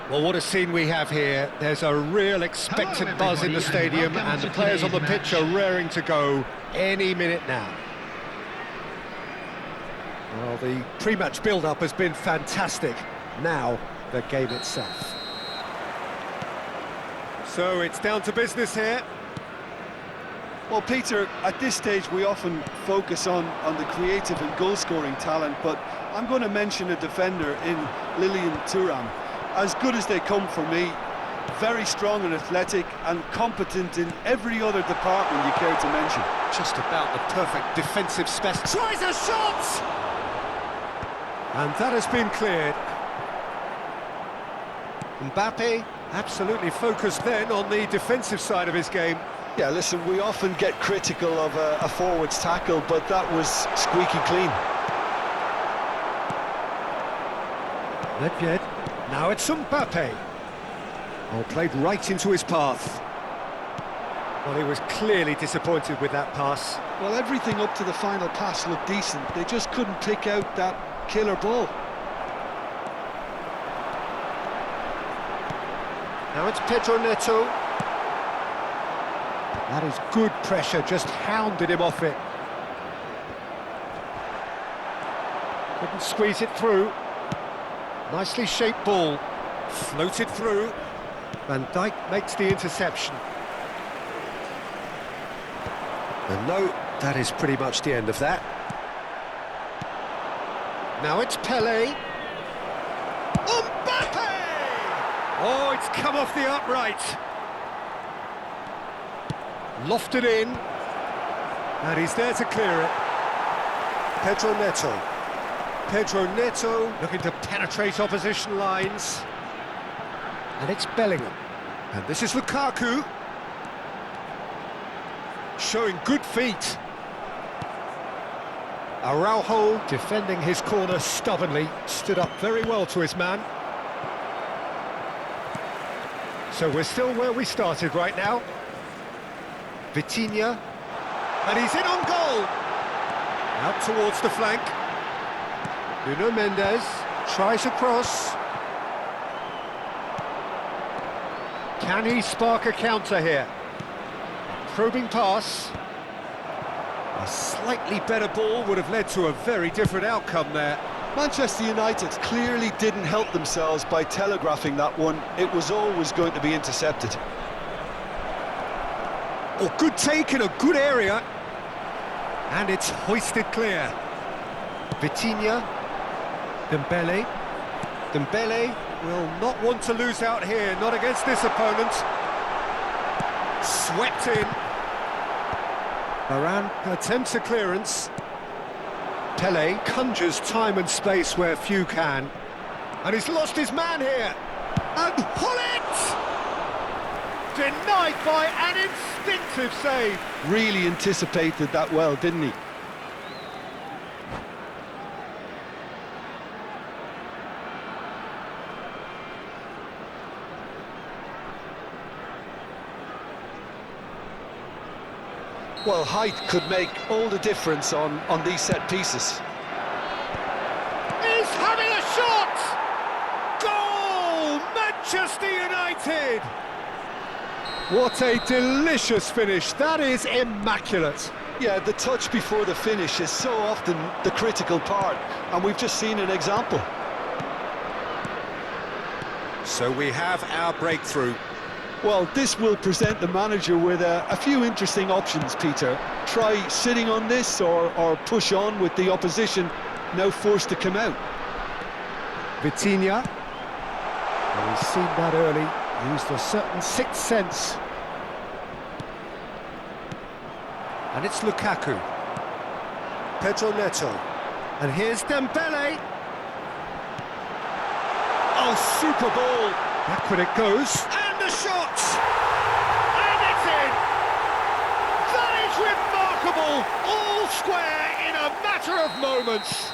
Well, what a scene we have here. There's a real expectant buzz in the stadium, and the players on the pitch are raring to go any minute now. Well, the pre-match build-up has been fantastic. Now, the game itself. So it's down to business here. Well, Peter, at this stage we often focus on the creative and goal-scoring talent, but I'm going to mention a defender in Lilian Thuram. As good as they come for me, very strong and athletic and competent in every other department you care to mention. Just about the perfect defensive specimen. Tries a shot! And that has been cleared. Mbappe absolutely focused then on the defensive side of his game. Yeah, listen, we often get critical of a forward's tackle, but that was squeaky clean. Nedved. Now it's Mbappe. Oh, played right into his path. Well, he was clearly disappointed with that pass. Well, everything up to the final pass looked decent. They just couldn't pick out that killer ball. Now it's Pedro Neto. That is good pressure, just hounded him off it. Couldn't squeeze it through. Nicely shaped ball. Floated through. Van Dijk makes the interception. And no, that is pretty much the end of that. Now it's Pelé. Mbappe! Oh, it's come off the upright. Lofted in. And he's there to clear it. Pedro Neto. Pedro Neto looking to penetrate opposition lines. And it's Bellingham. And this is Lukaku. Showing good feet. Araujo defending his corner stubbornly. Stood up very well to his man. So we're still where we started right now. Vitinha. And he's in on goal. Out towards the flank. Nuno Mendes tries a cross. Can he spark a counter here? Probing pass. A slightly better ball would have led to a very different outcome there. Manchester United clearly didn't help themselves by telegraphing that one. It was always going to be intercepted. Oh, good take in a good area. And it's hoisted clear. Vitinha. Dembele. Dembele will not want to lose out here, not against this opponent. Swept in. Varane attempts a clearance. Pelé conjures time and space where few can. And he's lost his man here. And Hullet! Denied by an instinctive save. Really anticipated that well, didn't he? Well, height could make all the difference on these set pieces. He's having a shot! Goal! Manchester United! What a delicious finish. That is immaculate. Yeah, the touch before the finish is so often the critical part, and we've just seen an example. So we have our breakthrough. Well, this will present the manager with a few interesting options, Peter. Try sitting on this or push on with the opposition now forced to come out. Vitinha. Well, he's seen that early, used a certain sixth sense. And it's Lukaku. Pedro Neto. And here's Dembele. Oh, super ball. Backward it goes. And the shot! And it's in! That is remarkable! All square in a matter of moments.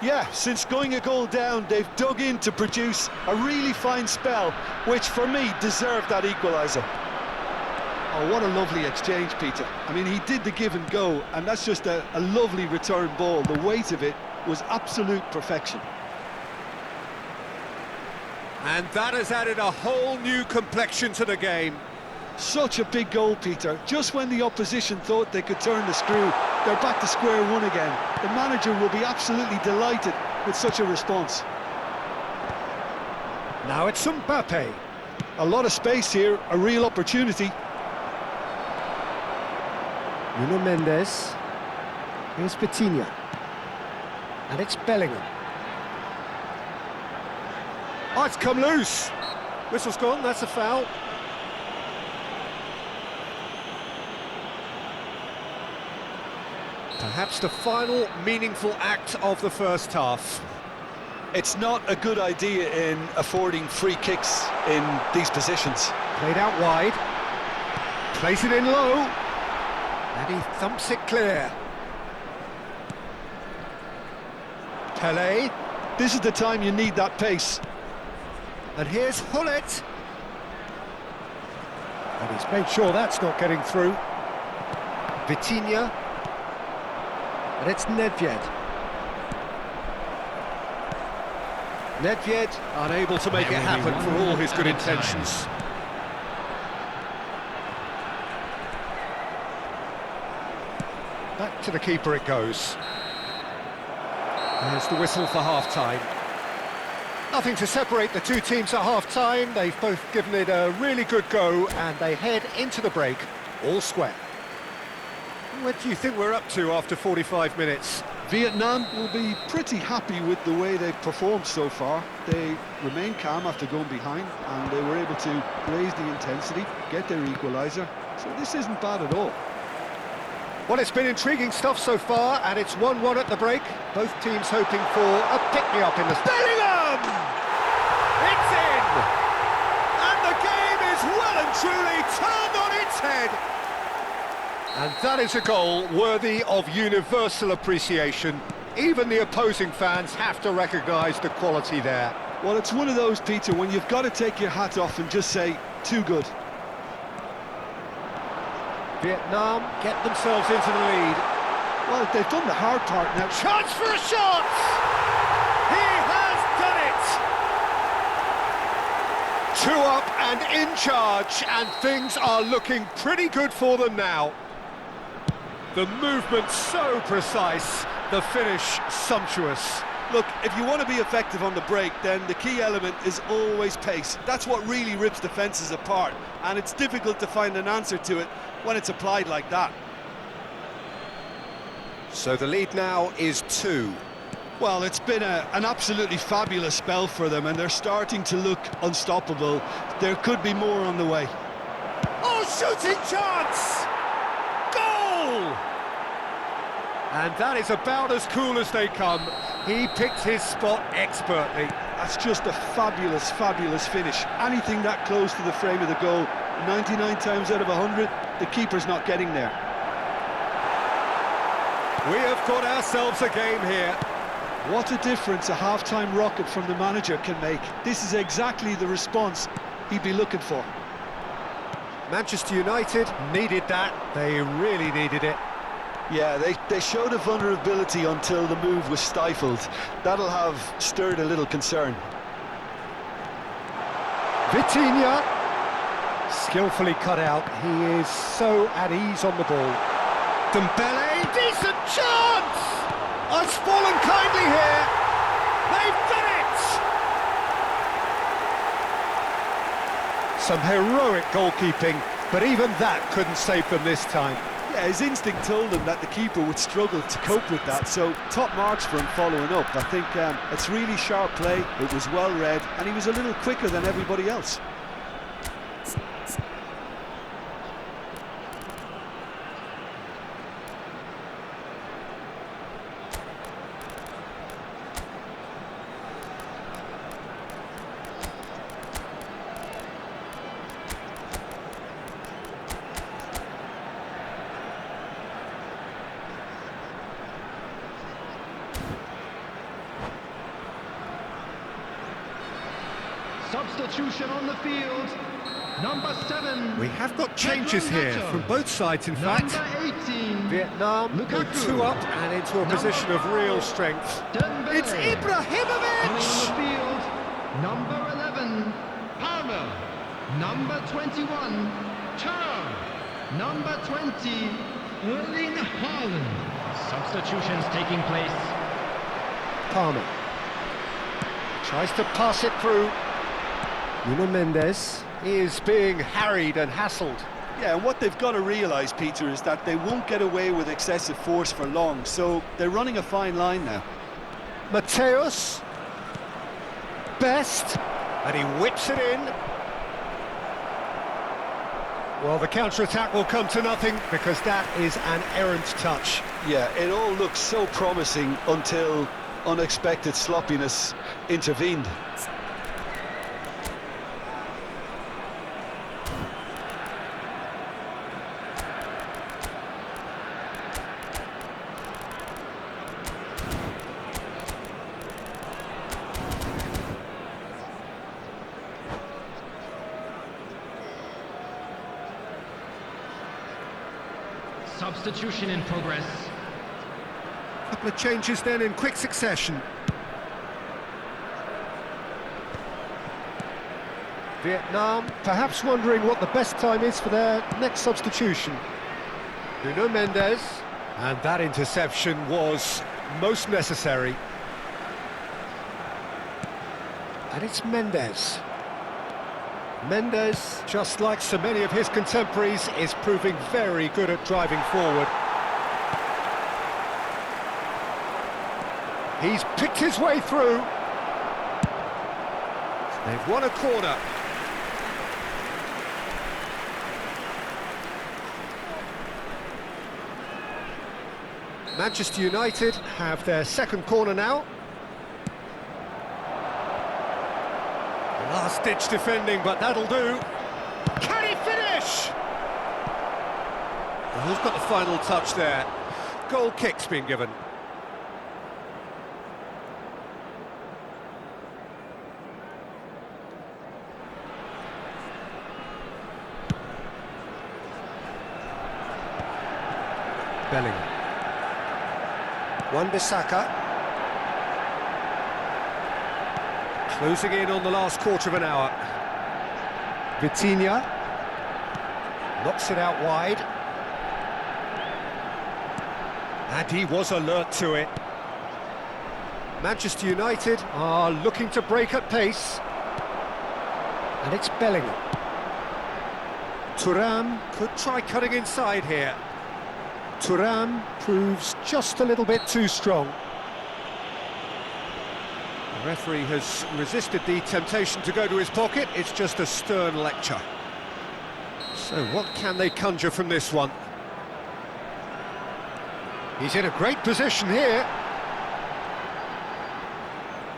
Yeah, since going a goal down, they've dug in to produce a really fine spell, which for me deserved that equaliser. Oh, what a lovely exchange, Peter. I mean, he did the give and go, and that's just a lovely return ball. The weight of it was absolute perfection. And that has added a whole new complexion to the game. Such a big goal, Peter. Just when the opposition thought they could turn the screw, they're back to square one again. The manager will be absolutely delighted with such a response. Now it's Mbappe. A lot of space here, a real opportunity. Nuno Mendes. Here's Potw. And it's Bellingham. Oh, it's come loose. Whistle's gone, that's a foul. Perhaps the final meaningful act of the first half. It's not a good idea in affording free kicks in these positions. Played out wide. Plays it in low. And he thumps it clear. Pelé. This is the time you need that pace. And here's Hullet. And he's made sure that's not getting through. Vitinha. And it's Nedved. Nedved unable to make it happen for all his good intentions. Back to the keeper it goes. There's the whistle for half-time. Nothing to separate the two teams at half-time. They've both given it a really good go, and they head into the break all square. What do you think we're up to after 45 minutes? Vietnam will be pretty happy with the way they've performed so far. They remain calm after going behind, and they were able to raise the intensity, get their equaliser. So this isn't bad at all. Well, it's been intriguing stuff so far, and it's 1-1 at the break. Both teams hoping for a pick-me-up in the... Bellingham! It's in! And the game is well and truly turned on its head! And that is a goal worthy of universal appreciation. Even the opposing fans have to recognise the quality there. Well, it's one of those, Peter, when you've got to take your hat off and just say, too good. Vietnam get themselves into the lead. Well, they've done the hard part now. Chance for a shot! He has done it! 2 up and in charge, and things are looking pretty good for them now. The movement so precise, the finish sumptuous. Look, if you want to be effective on the break, then the key element is always pace. That's what really rips defences apart, and it's difficult to find an answer to it when it's applied like that. So the lead now is 2. Well, it's been an absolutely fabulous spell for them, and they're starting to look unstoppable. There could be more on the way. Oh, shooting chance! Goal! And that is about as cool as they come. He picked his spot expertly. That's just a fabulous, fabulous finish. Anything that close to the frame of the goal, 99 times out of 100, the keeper's not getting there. We have got ourselves a game here. What a difference a half-time rocket from the manager can make. This is exactly the response he'd be looking for. Manchester United needed that. They really needed it. Yeah, they showed a vulnerability until the move was stifled. That'll have stirred a little concern. Vitinha, skillfully cut out. He is so at ease on the ball. Dembele, decent chance! Oh, it's fallen kindly here. They've done it! Some heroic goalkeeping, but even that couldn't save them this time. Yeah, his instinct told him that the keeper would struggle to cope with that, so top marks for him following up. I think it's really sharp play, it was well read, and he was a little quicker than everybody else. Substitution on the field, number 7. We have got changes here from both sides, in fact. Number 18. Vietnam go 2 up and into a position of real strength. Dembele. It's Coming on Ibrahimovic! the field, number 11. Number 21, Turn. Number 20, Erling Haaland. Substitutions taking place. Palmer. Tries to pass it through. Nuno Mendes is being harried and hassled. Yeah, and what they've got to realise, Peter, is that they won't get away with excessive force for long, so they're running a fine line now. Mateus. Best. And he whips it in. Well, the counter-attack will come to nothing because that is an errant touch. Yeah, it all looks so promising until unexpected sloppiness intervened. Substitution in progress. Couple of changes then in quick succession. Vietnam perhaps wondering what the best time is for their next substitution. Nuno Mendes, and that interception was most necessary. And it's Mendes. Mendes, just like so many of his contemporaries, is proving very good at driving forward. He's picked his way through. They've won a corner. Manchester United have their second corner now. Last-ditch defending, but that'll do. Can he finish? Well, who's got the final touch there? Goal kick's been given. Bellingham. Wan-Bissaka. Closing in on the last quarter of an hour. Vitinha knocks it out wide. And he was alert to it. Manchester United are looking to break at pace. And it's Bellingham. Thuram could try cutting inside here. Thuram proves just a little bit too strong. The referee has resisted the temptation to go to his pocket. It's just a stern lecture. So what can they conjure from this one? He's in a great position here.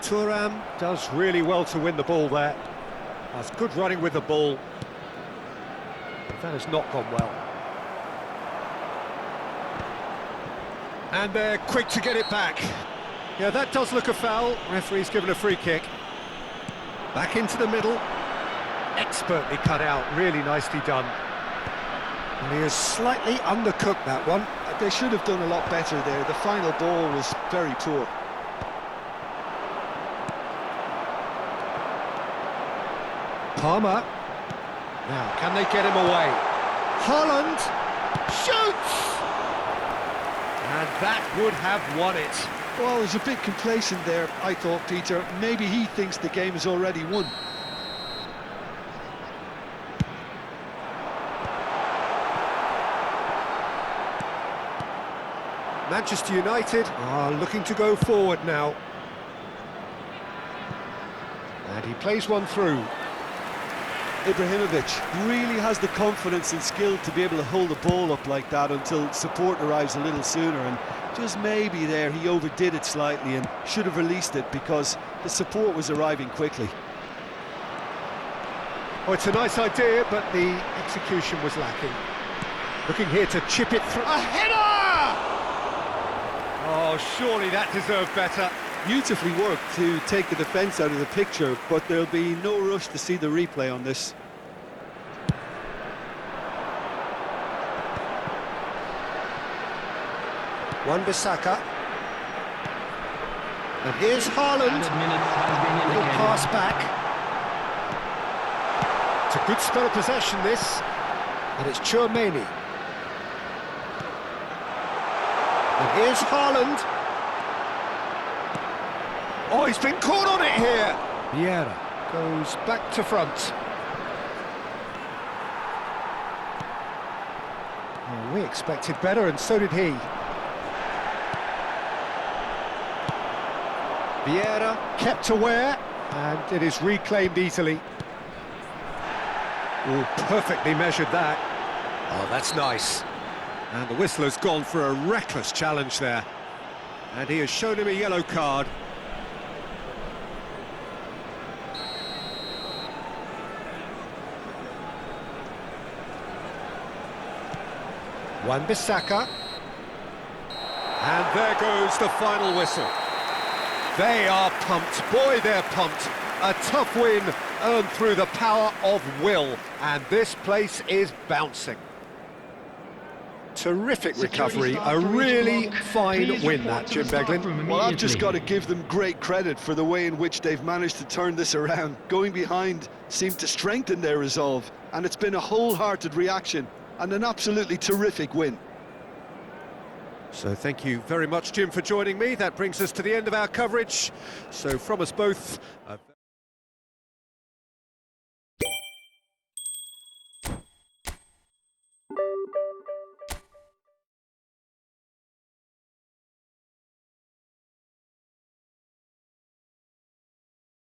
Thuram does really well to win the ball there. That's good running with the ball. That has not gone well. And they're quick to get it back. Yeah, that does look a foul. Referee's given a free kick. Back into the middle. Expertly cut out, really nicely done. And he has slightly undercooked that one. They should have done a lot better there. The final ball was very poor. Palmer. Now, can they get him away? Haaland shoots! And that would have won it. Well, there's a bit complacent there, I thought, Peter. Maybe he thinks the game is already won. Manchester United are looking to go forward now. And he plays one through. Ibrahimovic really has the confidence and skill to be able to hold the ball up like that until support arrives a little sooner, and just maybe there he overdid it slightly and should have released it because the support was arriving quickly. Oh, it's a nice idea, but the execution was lacking. Looking here to chip it through. A header! Oh, surely that deserved better. Beautifully worked to take the defence out of the picture, but there'll be no rush to see the replay on this. Wan-Bissaka. And here's Haaland. Added minutes has been Little indicated. pass back. It's a good spell of possession, this. And it's Chouameni. And here's Haaland. Oh, he's been caught on it here. Vieira goes back to front. Oh, we expected better, and so did he. Vieira kept aware, and it is reclaimed easily. Oh, perfectly measured that. Oh, that's nice. And the whistler's gone for a reckless challenge there. And he has shown him a yellow card. Wan-Bissaka. And there goes the final whistle. They are pumped. Boy, they're pumped. A tough win earned through the power of will. And this place is bouncing. Terrific recovery. A really fine win, that, Jim Beglin. Well, I've just got to give them great credit for the way in which they've managed to turn this around. Going behind seemed to strengthen their resolve, and it's been a wholehearted reaction and an absolutely terrific win. So thank you very much, Jim, for joining me. That brings us to the end of our coverage. So from us both...